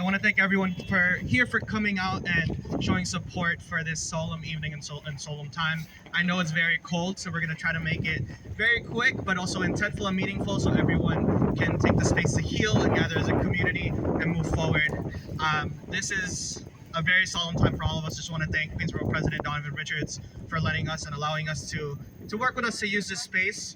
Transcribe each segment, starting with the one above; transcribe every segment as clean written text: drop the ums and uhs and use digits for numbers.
I want to thank everyone for coming out and showing support for this solemn evening and solemn time. I know it's very cold, so we're going to try to make it very quick, but also intentful and meaningful, so everyone can take the space to heal and gather as a community and move forward. This is a very solemn time for all of us. Just want to thank Queensborough President Donovan Richards for letting us and allowing us to work with us to use this space.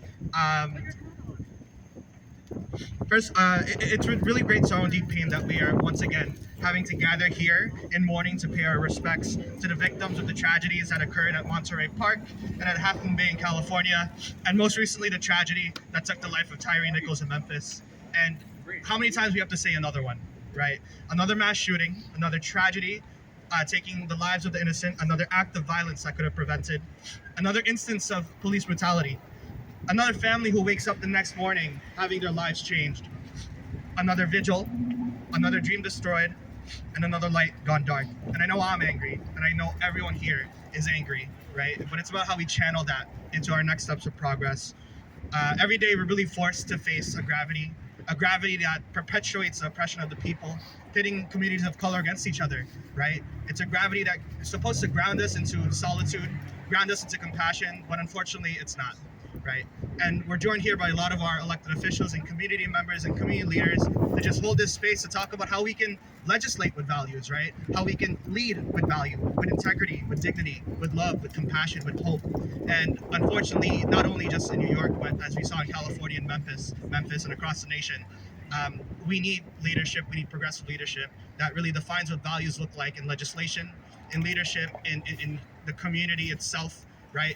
First, it's with really great sorrow and deep pain that we are once again having to gather here in mourning to pay our respects to the victims of the tragedies that occurred at Monterey Park and at Half Moon Bay in California, and most recently the tragedy that took the life of Tyree Nichols in Memphis. And how many times we have to say another one, right? Another mass shooting, another tragedy, taking the lives of the innocent, another act of violence that could have prevented, another instance of police brutality. Another family who wakes up the next morning having their lives changed. Another vigil, another dream destroyed, and another light gone dark. And I know I'm angry, and I know everyone here is angry, right? But it's about how we channel that into our next steps of progress. Every day we're really forced to face a gravity that perpetuates the oppression of the people, pitting communities of color against each other, right? It's a gravity that is supposed to ground us into solitude, ground us into compassion, but unfortunately it's not. Right? And we're joined here by a lot of our elected officials and community members and community leaders to just hold this space to talk about how we can legislate with values, right? How we can lead with value, with integrity, with dignity, with love, with compassion, with hope. And unfortunately, not only just in New York, but as we saw in California and Memphis, and across the nation, we need leadership, we need progressive leadership that really defines what values look like in legislation, in leadership, in the community itself, right?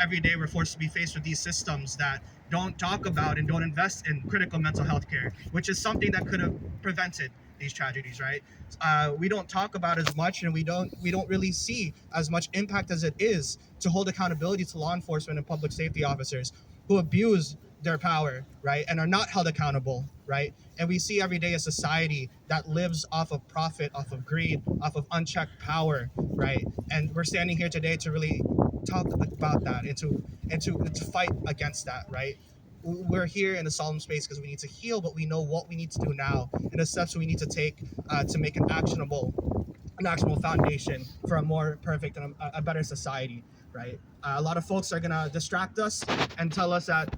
Every day we're forced to be faced with these systems that don't talk about and don't invest in critical mental health care, which is something that could have prevented these tragedies, right? We don't talk about as much, and we don't really see as much impact as it is to hold accountability to law enforcement and public safety officers who abuse their power, right, and are not held accountable, right? And we see every day a society that lives off of profit, off of greed, off of unchecked power, right? And we're standing here today to really talk about that and to fight against that, right? We're here in a solemn space because we need to heal, but we know what we need to do now and the steps we need to take to make an actionable foundation for a more perfect and a better society, right? A lot of folks are gonna distract us and tell us that,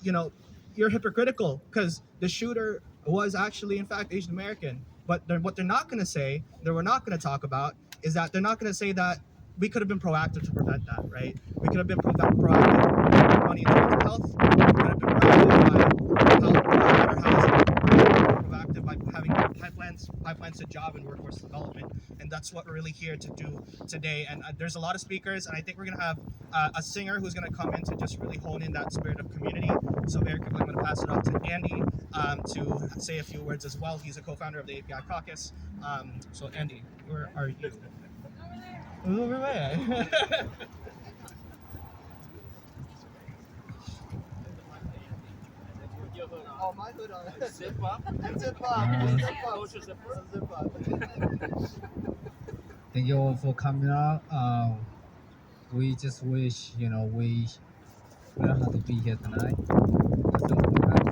you're hypocritical because the shooter was actually, in fact, Asian American. But what they're not gonna say, that we're not gonna talk about, is that they're not gonna say that we could have been proactive to prevent that, right? We could have been proactive with money into mental health. We could have been proactive by better housing. Proactive by having pipelines to job and workforce development. And that's what we're really here to do today. And there's a lot of speakers, and I think we're going to have a singer who's going to come in to just really hone in that spirit of community. So very quickly, I'm going to pass it off to Andy to say a few words as well. He's a co-founder of the API Caucus. So Andy, where are you? Over there. Oh, my hood on. Zip up. Zip up. Zip up. Thank you all for coming out. We just wish, we don't have to be here tonight. That's all we have.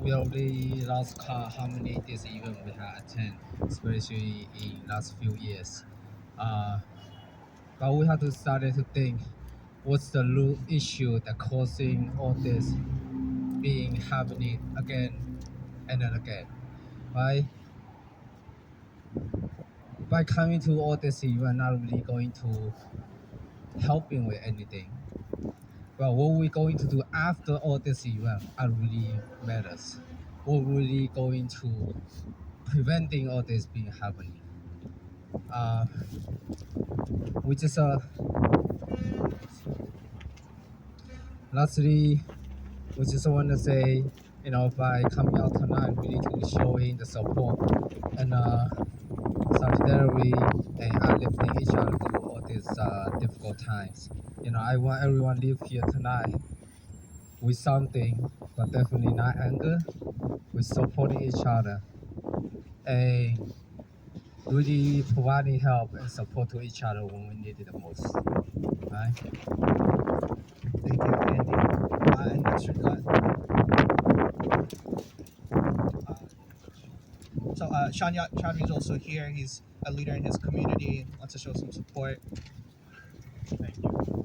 We already lost count how many this event we have attended, especially in last few years. But we have to start to think, what's the root issue that causing all this being happening again and then again, right? By coming to all this event, not really going to helping with anything. But what we're going to do after all this event are really matters. We're really going to preventing all this being happening. We just lastly, we just want to say, by coming out tonight, we need to showing the support and solidarity and uplifting each other through all these difficult times. I want everyone live here tonight with something, but definitely not anger. We're supporting each other and really providing help and support to each other when we need it the most. Right? Thank you, Andy. And next, So Shania is also here. He's a leader in his community. Wants to show some support. Thank you.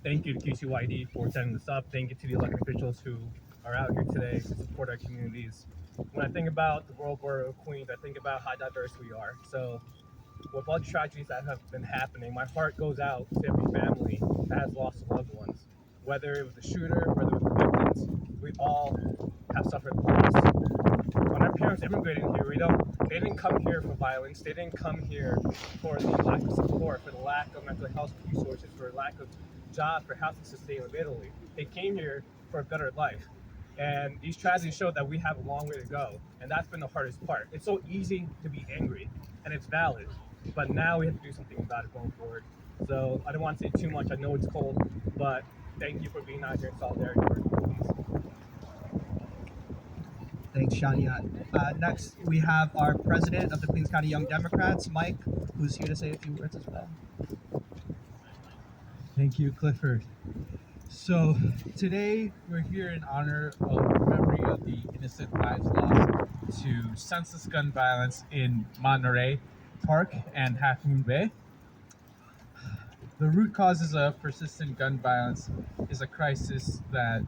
Thank you to QCYD for setting this up. Thank you to the elected officials who are out here today to support our communities. When I think about the World Borough of Queens, I think about how diverse we are. So, with all the tragedies that have been happening, my heart goes out to every family that has lost loved ones. Whether it was the shooter, whether it was the victims, we all have suffered loss. When our parents immigrated here, they didn't come here for violence. They didn't come here for the lack of support, for the lack of mental health resources, for the lack of jobs, for housing sustainability. They came here for a better life. And these tragedies show that we have a long way to go. And that's been the hardest part. It's so easy to be angry, and it's valid. But now we have to do something about it going forward. So I don't want to say too much. I know it's cold, but thank you for being out here in solidarity for our communities. Thanks, Shania. Next, we have our president of the Queens County Young Democrats, Mike, who's here to say a few words as well. Thank you, Clifford. So today we're here in honor of memory of the innocent lives lost to senseless gun violence in Monterey Park and Half Moon Bay. The root causes of persistent gun violence is a crisis that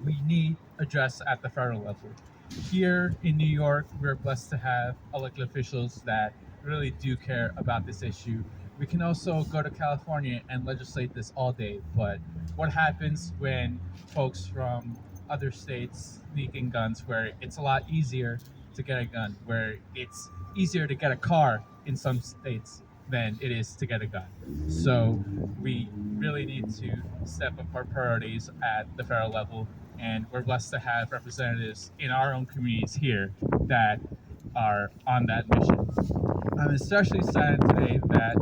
we need addressed at the federal level. Here in New York, we're blessed to have elected officials that really do care about this issue. We can also go to California and legislate this all day, but what happens when folks from other states sneak in guns where it's a lot easier to get a gun, where it's easier to get a car in some states than it is to get a gun? So we really need to step up our priorities at the federal level, and we're blessed to have representatives in our own communities here that are on that mission. I'm especially saddened today that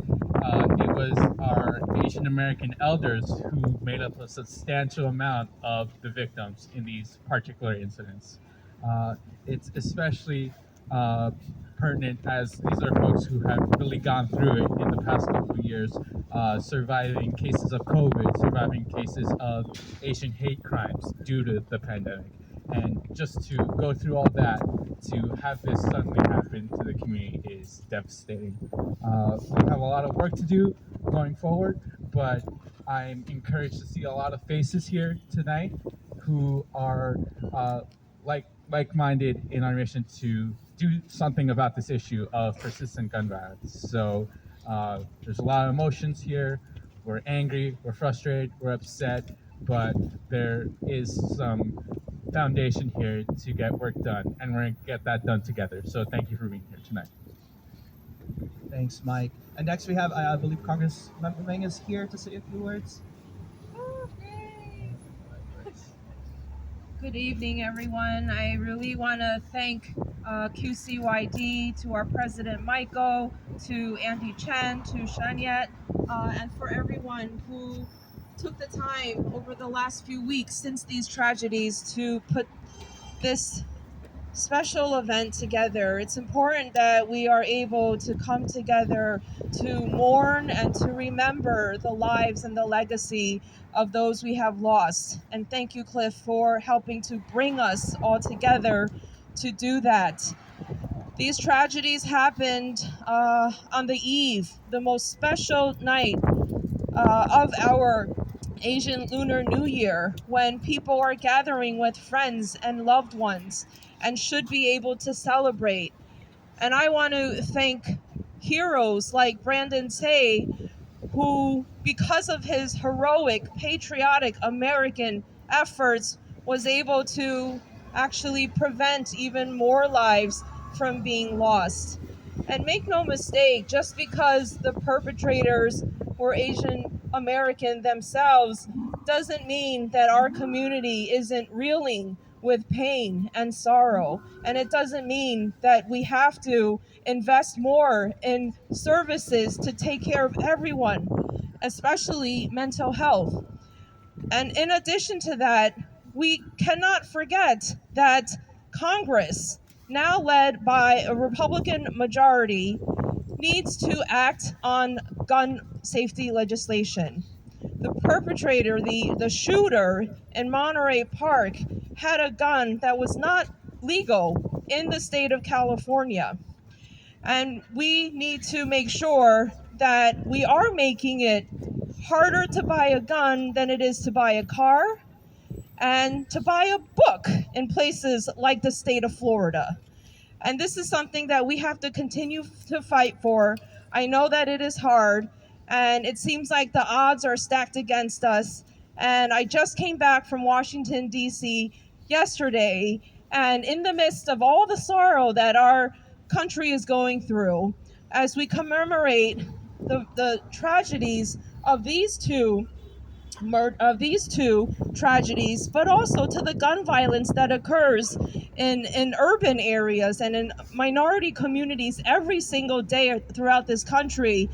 it was our Asian American elders who made up a substantial amount of the victims in these particular incidents. It's especially uh, pertinent as these are folks who have really gone through it in the past couple of years, surviving cases of COVID, surviving cases of Asian hate crimes due to the pandemic. And just to go through all that, to have this suddenly happen to the community is devastating. We have a lot of work to do going forward, but I'm encouraged to see a lot of faces here tonight who are like-minded in our mission to do something about this issue of persistent gun violence. So there's a lot of emotions here. We're angry, we're frustrated, we're upset, but there is some foundation here to get work done, and we're going to get that done together. So thank you for being here tonight. Thanks, Mike. And next we have, I believe, Congressman Meng is here to say a few words. Good evening, everyone. I really want to thank QCYD, to our president Michael, to Andy Chen, to Shanyet, and for everyone who took the time over the last few weeks since these tragedies to put this special event together. It's important that we are able to come together to mourn and to remember the lives and the legacy of those we have lost. And thank you, Cliff, for helping to bring us all together to do that. These tragedies happened on the eve, the most special night of our Asian Lunar New Year, when people are gathering with friends and loved ones and should be able to celebrate. And I want to thank heroes like Brandon Say, who, because of his heroic, patriotic American efforts, was able to actually prevent even more lives from being lost. And make no mistake, just because the perpetrators were Asian American themselves doesn't mean that our community isn't reeling with pain and sorrow. And it doesn't mean that we have to invest more in services to take care of everyone, especially mental health. And in addition to that, we cannot forget that Congress, now led by a Republican majority, needs to act on gun safety legislation. The perpetrator, the shooter in Monterey Park, had a gun that was not legal in the state of California. And we need to make sure that we are making it harder to buy a gun than it is to buy a car and to buy a book in places like the state of Florida. And this is something that we have to continue to fight for. I know that it is hard, and it seems like the odds are stacked against us. And I just came back from Washington, D.C. yesterday, and in the midst of all the sorrow that our country is going through, as we commemorate the tragedies of these two tragedies, but also to the gun violence that occurs in urban areas and in minority communities every single day throughout this country.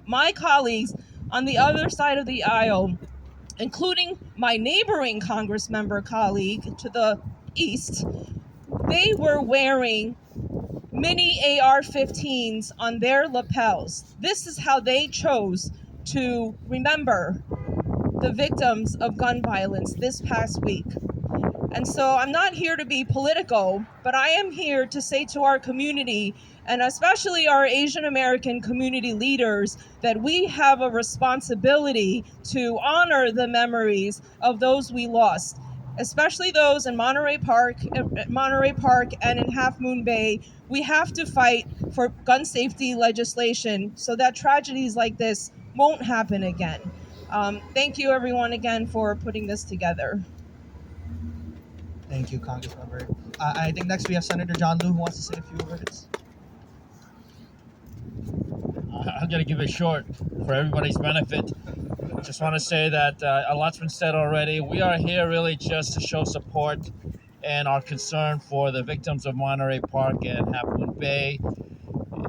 My colleagues on the other side of the aisle, including my neighboring Congress member colleague to the east, they were wearing mini AR-15s on their lapels. This is how they chose to remember the victims of gun violence this past week. And so I'm not here to be political, but I am here to say to our community, and especially our Asian American community leaders, that we have a responsibility to honor the memories of those we lost, especially those in Monterey Park and in Half Moon Bay. We have to fight for gun safety legislation so that tragedies like this won't happen again. Thank you, everyone, again for putting this together. Thank you, Congressmember. I think next we have Senator John Liu who wants to say a few words. I'm going to give it short for everybody's benefit. Just want to say that a lot's been said already. We are here really just to show support and our concern for the victims of Monterey Park and Half Moon Bay.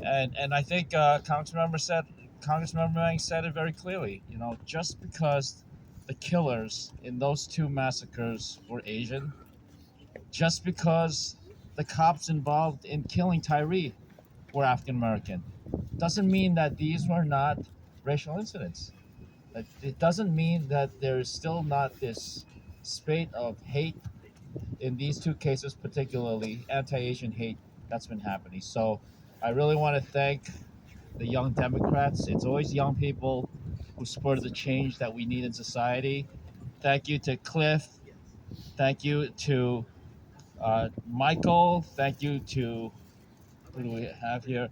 And I think Congressmember Mang said it very clearly. You know, just because the killers in those two massacres were Asian, just because the cops involved in killing Tyree were African American, doesn't mean that these were not racial incidents. It doesn't mean that there's still not this spate of hate in these two cases, particularly anti-Asian hate that's been happening. So I really want to thank the young Democrats. It's always young people who spur the change that we need in society. Thank you to Cliff. Thank you to Michael. Thank you to, who do we have here?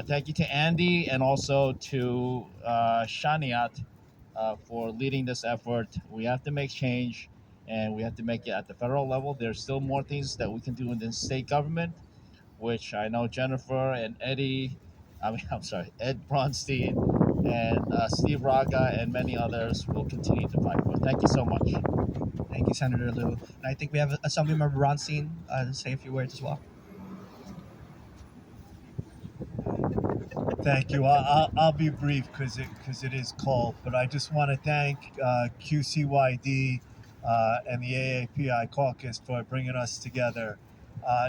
Thank you to Andy and also to Shaniat for leading this effort. We have to make change and we have to make it at the federal level. There's still more things that we can do in the state government, which I know Jennifer and Ed Bronstein and Steve Raga and many others will continue to fight for. Thank you so much. Thank you, Senator Liu. And I think we have Assemblymember Bronstein to say a few words as well. Thank you. I'll be brief because it is cold, but I just want to thank QCYD and the AAPI caucus for bringing us together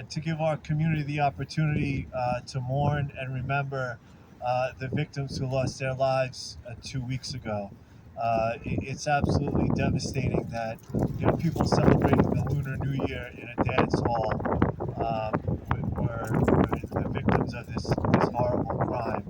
to give our community the opportunity to mourn and remember the victims who lost their lives 2 weeks ago. It's absolutely devastating that there are people celebrating the Lunar New Year in a dance hall where the victims of this horrible crime.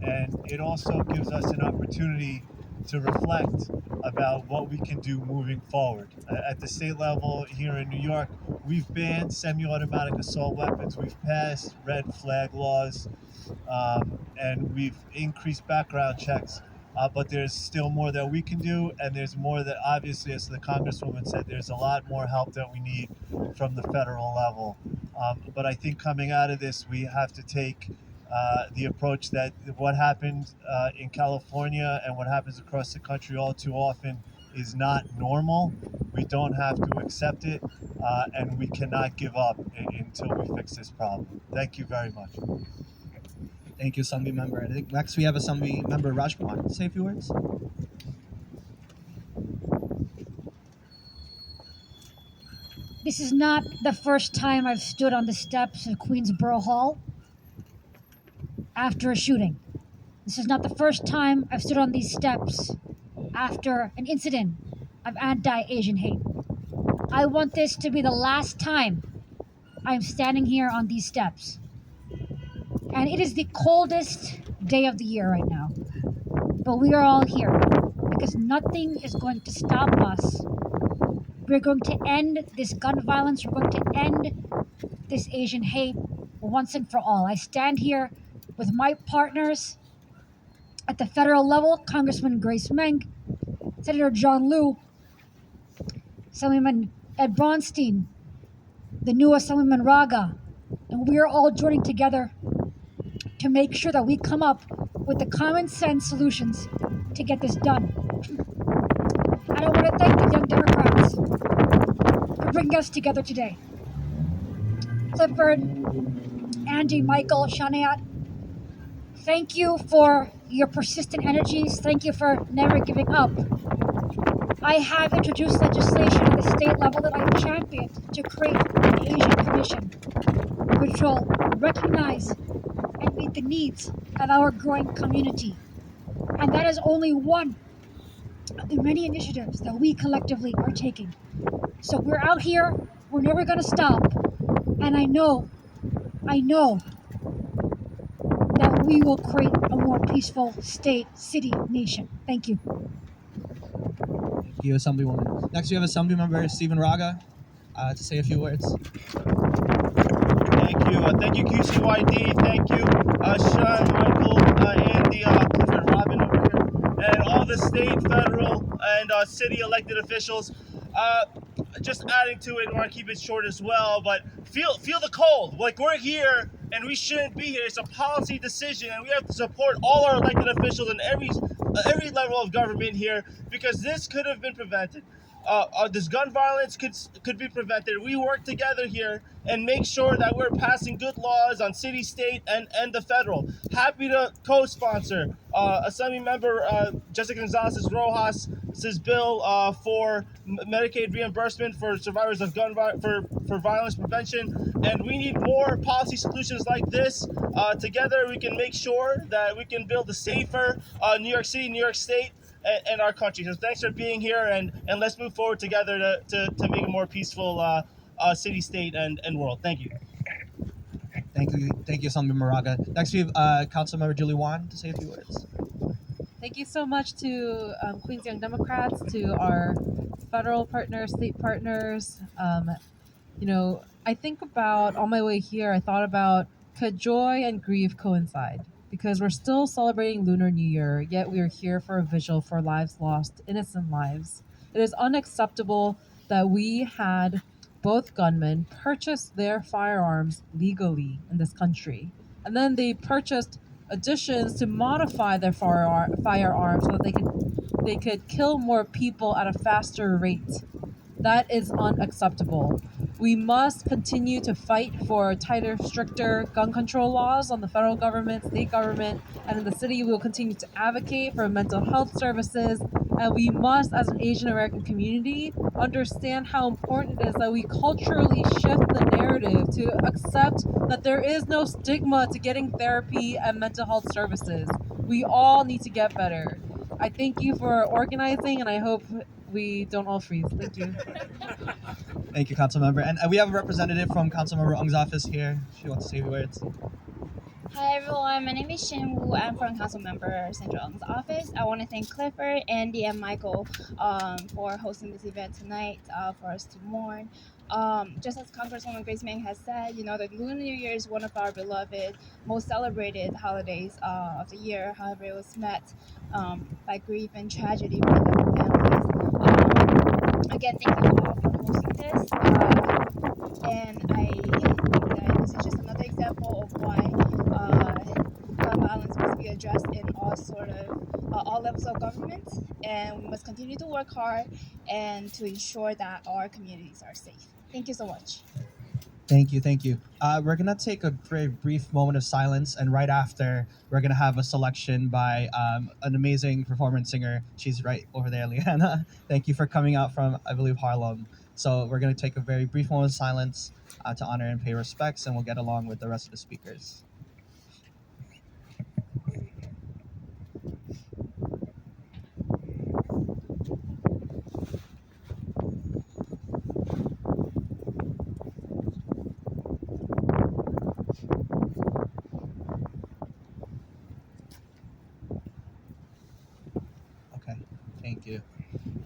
And it also gives us an opportunity to reflect about what we can do moving forward. At the state level here in New York, we've banned semi-automatic assault weapons, we've passed red flag laws, and we've increased background checks. But there's still more that we can do, and there's more that, obviously, as the Congresswoman said, there's a lot more help that we need from the federal level. But I think coming out of this, we have to take the approach that what happened in California and what happens across the country all too often is not normal. We don't have to accept it, and we cannot give up until we fix this problem. Thank you very much. Thank you, Assembly Member. I think next we have Assembly Member Rajkumar to say a few words. This is not the first time I've stood on the steps of Queensborough Hall after a shooting. This is not the first time I've stood on these steps after an incident of anti-Asian hate. I want this to be the last time I'm standing here on these steps. And it is the coldest day of the year right now. But we are all here because nothing is going to stop us. We're going to end this gun violence. We're going to end this Asian hate once and for all. I stand here with my partners at the federal level, Congressman Grace Meng, Senator John Liu, Assemblyman Ed Braunstein, the new Assemblyman Raga, and we are all joining together to make sure that we come up with the common sense solutions to get this done. And I want to thank the Young Democrats for bringing us together today. Clifford, Andy, Michael, Shaniat, thank you for your persistent energies. Thank you for never giving up. I have introduced legislation at the state level that I've championed to create an Asian Commission, which will recognize and meet the needs of our growing community. And that is only one of the many initiatives that we collectively are taking. So we're out here, we're never going to stop. And I know that we will create a more peaceful state, city, nation. Thank you. Thank you, Assemblywoman. Next, we have Assemblymember Stephen Raga to say a few words. Thank you. Thank you, QCYD. Thank you, Sean, Michael, Andy, Clifford, Robin over here, and all the state, federal, and city elected officials. Just adding to it, I want to keep it short as well, but feel the cold. Like, we're here and we shouldn't be here. It's a policy decision, and we have to support all our elected officials in every level of government here, because this could have been prevented. This gun violence could be prevented. We work together here and make sure that we're passing good laws on city, state, and the federal. Happy to co-sponsor Assembly Member Jessica Gonzalez Rojas' bill for Medicaid reimbursement for survivors of for violence prevention. And we need more policy solutions like this. Together, we can make sure that we can build a safer New York City, New York State, and our country. So thanks for being here, and let's move forward together to make a more peaceful city, state, and world. Thank you. Thank you, Assemblyman Raga. Next, we have Councilmember Julie Wan to say a few words. Thank you so much to Queens Young Democrats, to our federal partners, state partners. I think about, on my way here, I thought about, could joy and grief coincide? Because we're still celebrating Lunar New Year, yet we are here for a vigil for lives lost, innocent lives. It is unacceptable that we had both gunmen purchase their firearms legally in this country. And then they purchased additions to modify their firearms so that they could kill more people at a faster rate. That is unacceptable. We must continue to fight for tighter, stricter gun control laws on the federal government, state government, and in the city. We will continue to advocate for mental health services. And we must, as an Asian American community, understand how important it is that we culturally shift the narrative to accept that there is no stigma to getting therapy and mental health services. We all need to get better. I thank you for organizing, and I hope we don't all freeze. Thank you. Thank you, Councilmember. And we have a representative from Councilmember Ung's office here. She wants to say a few words. Hi everyone, my name is Shin Wu. I'm from Councilmember Central Ung's office. I want to thank Clifford, Andy, and Michael for hosting this event tonight for us to mourn. Just as Congresswoman Grace Meng has said, the Lunar New Year is one of our beloved, most celebrated holidays of the year. However, it was met by grief and tragedy for the families. Again, thank you all for hosting this. And I think that this is just another example of why gun violence must be addressed in all levels of government, and we must continue to work hard and to ensure that our communities are safe. Thank you so much. Thank you. We're going to take a very brief moment of silence, and right after, we're going to have a selection by an amazing performance singer. She's right over there, Leanna. Thank you for coming out from, I believe, Harlem. So we're going to take a very brief moment of silence to honor and pay respects, and we'll get along with the rest of the speakers.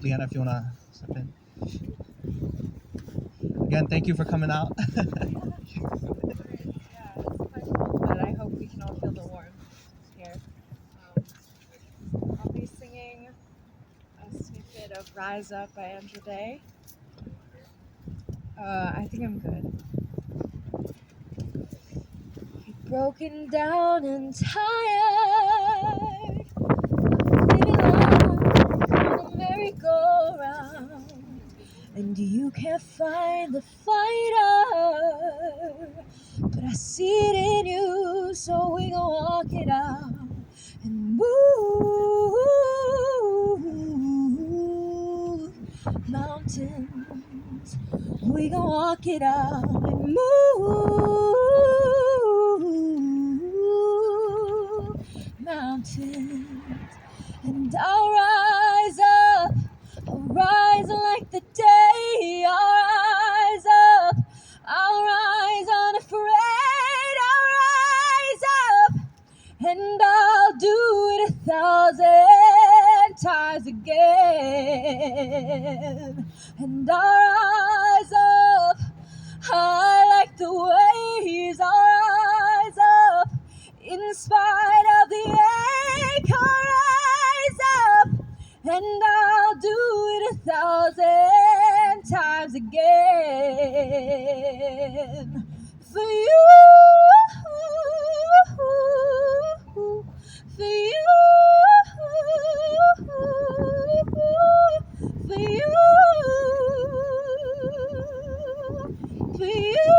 Leanna, if you wanna step in. Again, thank you for coming out. Yeah, it's quite cold, but I hope we can all feel the warmth here. I'll be singing a snippet of Rise Up by Andrew Day. I think I'm good. Broken down and tired, living life on a merry-go-round, and you can't find the fighter, but I see it in you, so we gon' walk it out and move mountains. We gon' walk it out and move mountains. And I'll rise up, I'll rise like the day. I'll rise up, I'll rise unafraid. I'll rise up, and I'll do it 1,000 times again. And I'll rise up high like the waves. I'll rise up in spite of the ache. I'll rise up, and I'll do it 1,000 times again. For you, for you, for you, for you.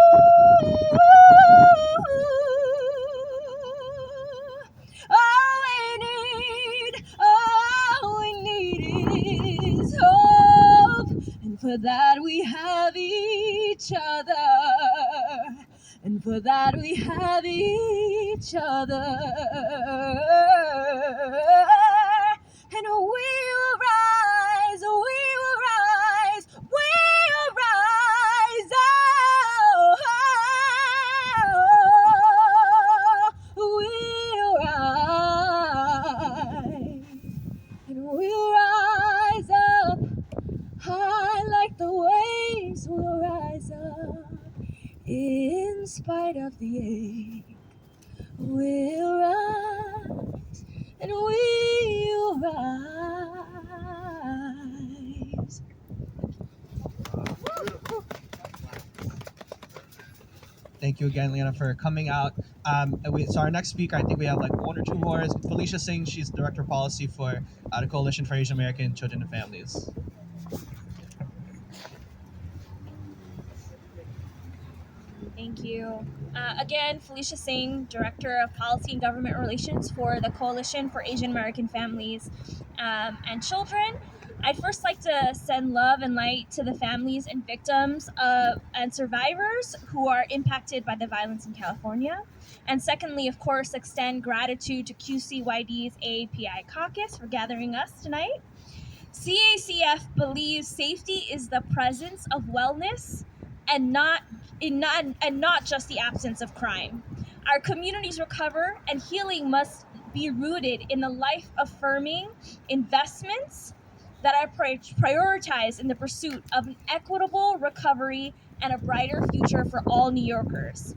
All we need is hope, and for that we have each other. And for that we have each other. And we will rise, we will rise, we'll rise. We'll rise. And we'll rise up high like the waves. We'll rise up in spite of the ache. We'll rise and we'll rise. Thank you again, Leanna, for coming out. So our next speaker, I think we have like one or two more, is Felicia Singh. She's Director of Policy for the Coalition for Asian American Children and Families. Thank you. Again, Felicia Singh, Director of Policy and Government Relations for the Coalition for Asian American Families and Children. I'd first like to send love and light to the families and victims and survivors who are impacted by the violence in California. And secondly, of course, extend gratitude to QCYD's AAPI caucus for gathering us tonight. CACF believes safety is the presence of wellness and not just the absence of crime. Our communities recover and healing must be rooted in the life-affirming investments that are prioritized in the pursuit of an equitable recovery and a brighter future for all New Yorkers.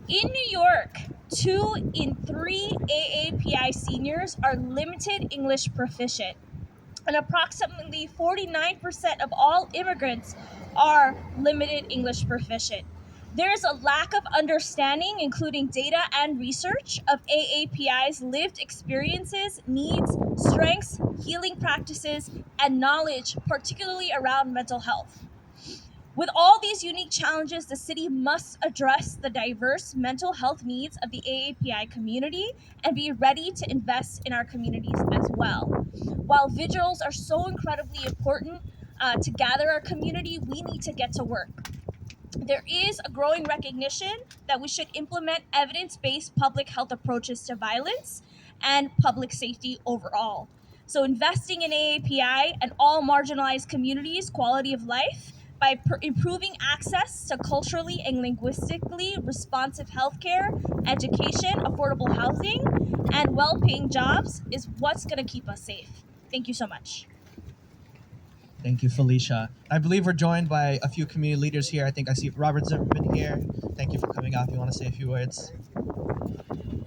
In New York, 2 in 3 AAPI seniors are limited English proficient, and approximately 49% of all immigrants are limited English proficient. There is a lack of understanding, including data and research, of AAPI's lived experiences, needs, strengths, healing practices, and knowledge, particularly around mental health. With all these unique challenges, the city must address the diverse mental health needs of the AAPI community and be ready to invest in our communities as well. While vigils are so incredibly important to gather our community, we need to get to work. There is a growing recognition that we should implement evidence-based public health approaches to violence and public safety overall. So investing in AAPI and all marginalized communities' quality of life by improving access to culturally and linguistically responsive healthcare, education, affordable housing, and well-paying jobs is what's going to keep us safe. Thank you so much. Thank you, Felicia. I believe we're joined by a few community leaders here. I think I see Robert Zimmerman here. Thank you for coming out. If you want to say a few words.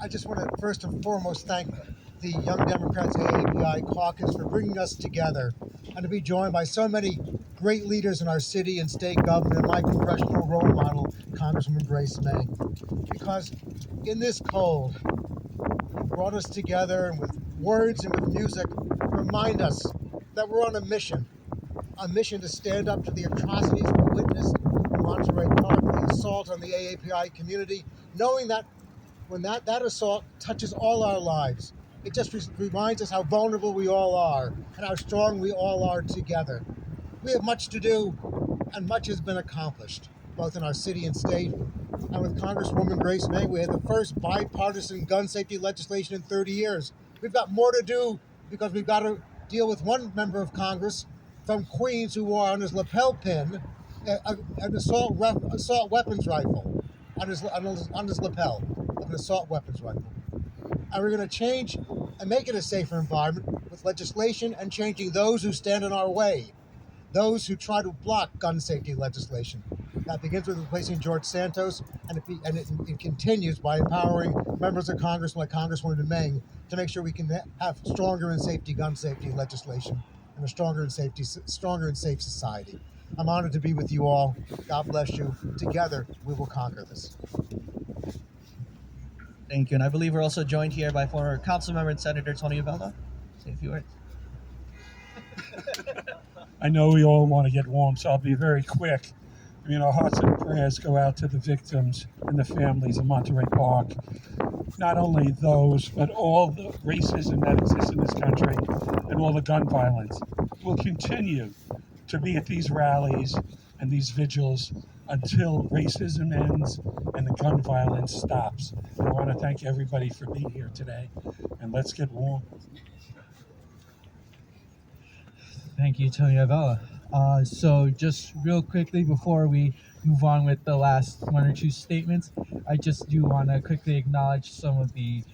I just want to first and foremost thank the Young Democrats AAPI caucus for bringing us together and to be joined by so many great leaders in our city and state government and my congressional role model, Congresswoman Grace May. Because in this cold, you brought us together and with words and with music, remind us that we're on a mission to stand up to the atrocities we witnessed in Monterey Park, the assault on the AAPI community, knowing that when that assault touches all our lives, it just reminds us how vulnerable we all are and how strong we all are together. We have much to do, and much has been accomplished, both in our city and state. And with Congresswoman Grace May, we had the first bipartisan gun safety legislation in 30 years. We've got more to do because we've got to deal with one member of Congress from Queens who wore on his lapel pin an assault weapons rifle on his lapel of an assault weapons rifle. And we're going to change and make it a safer environment with legislation and changing those who stand in our way, those who try to block gun safety legislation. That begins with replacing George Santos, and it continues by empowering members of Congress like Congresswoman Meng to make sure we can have stronger and safety gun safety legislation and a stronger and safe society. I'm honored to be with you all. God bless you. Together, we will conquer this. Thank you. And I believe we're also joined here by former council member and Senator Tony Abella. Say a few words. I know we all want to get warm, so I'll be very quick. I mean, our hearts and prayers go out to the victims and the families of Monterey Park. Not only those, but all the racism that exists in this country and all the gun violence. We'll continue to be at these rallies and these vigils until racism ends and the gun violence stops. And I want to thank everybody for being here today, and let's get warm. Thank you, Tony Avella. So just real quickly before we move on with the last one or two statements, I just do want to quickly acknowledge some of the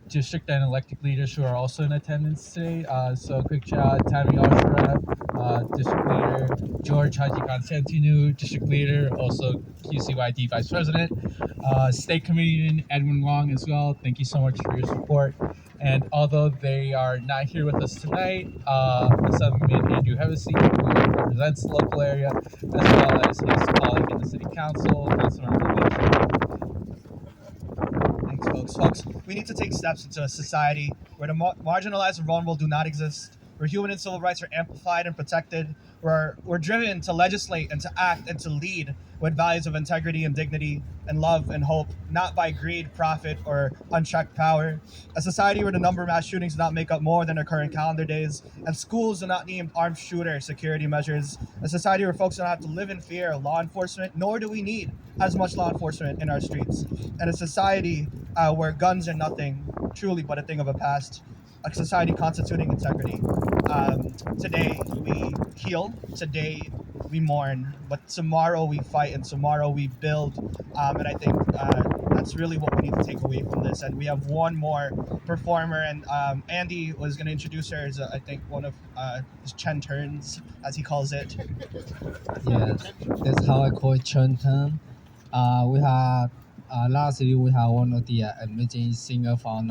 district and elected leaders who are also in attendance today. So quick shout out Tammy Osharab, district leader, George Haji Constantinu, district leader, also QCYD vice president, state comedian Edwin Wong as well. Thank you so much for your support. And although they are not here with us tonight, Assemblyman Andrew Hevesy, who represents the local area, as well as his colleague in the City Council, Councilmember Vigil. Thanks, folks. Folks, we need to take steps into a society where the marginalized and vulnerable do not exist, where human and civil rights are amplified and protected, where we're driven to legislate and to act and to lead with values of integrity and dignity and love and hope, not by greed, profit, or unchecked power. A society where the number of mass shootings do not make up more than their current calendar days, and schools do not need armed shooter security measures. A society where folks don't have to live in fear of law enforcement, nor do we need as much law enforcement in our streets. And a society where guns are nothing, truly but a thing of a past. A society constituting integrity. Today we heal, today we mourn, but tomorrow we fight and tomorrow we build. And I think that's really what we need to take away from this. And we have one more performer, and Andy was going to introduce her as I think one of his Chen turns, as he calls it. Yes, that's how I call it Chen turn. We have lastly we have one of the amazing singer from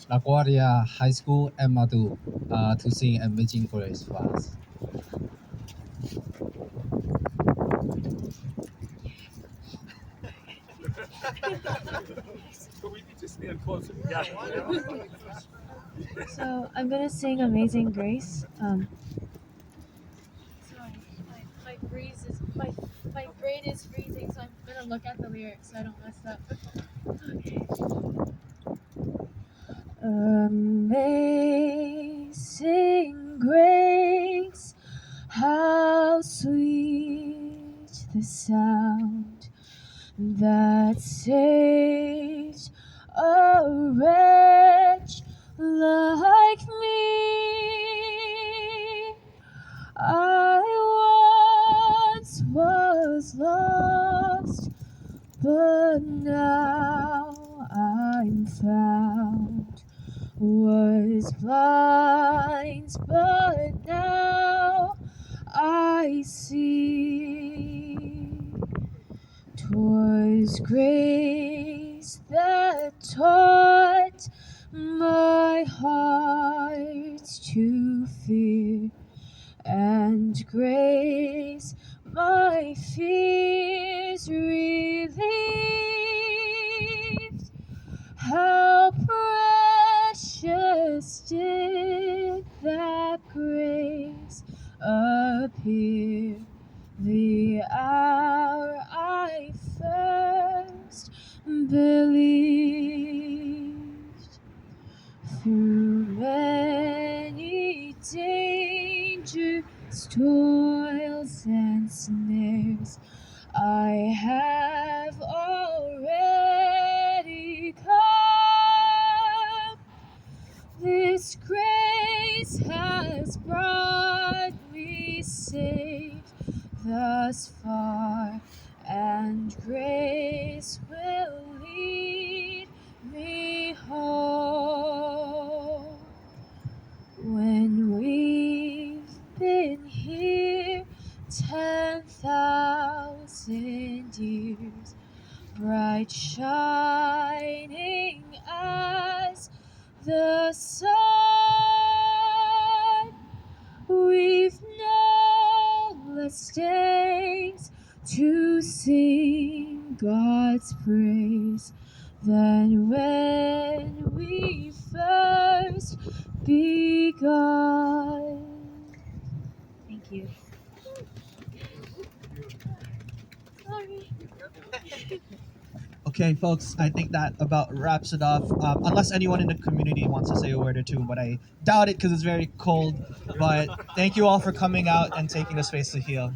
LaGuardia High School, Emadu, to sing Amazing Grace for us. We need to stand closer together. So I'm gonna sing Amazing Grace. Sorry, my brain is freezing, so I'm gonna look at the lyrics so I don't mess up. Okay. Amazing grace, how sweet the sound that saves a wretch like me. I once was lost, but now I'm found. Was blind, but now grace that taught my heart to fear, and grace my fears relieved. How precious did that grace appear the hour I first believed. Through many dangers, toils, and snares, I have already come. This grace has brought me safe thus far, and grace will lead me home. When we've been here 10,000 years, bright shining as the sun, we've no less days to sing God's praise than when we first begun. Thank you. Sorry. Okay, folks, I think that about wraps it off. Unless anyone in the community wants to say a word or two, but I doubt it because it's very cold. But thank you all for coming out and taking the space to heal.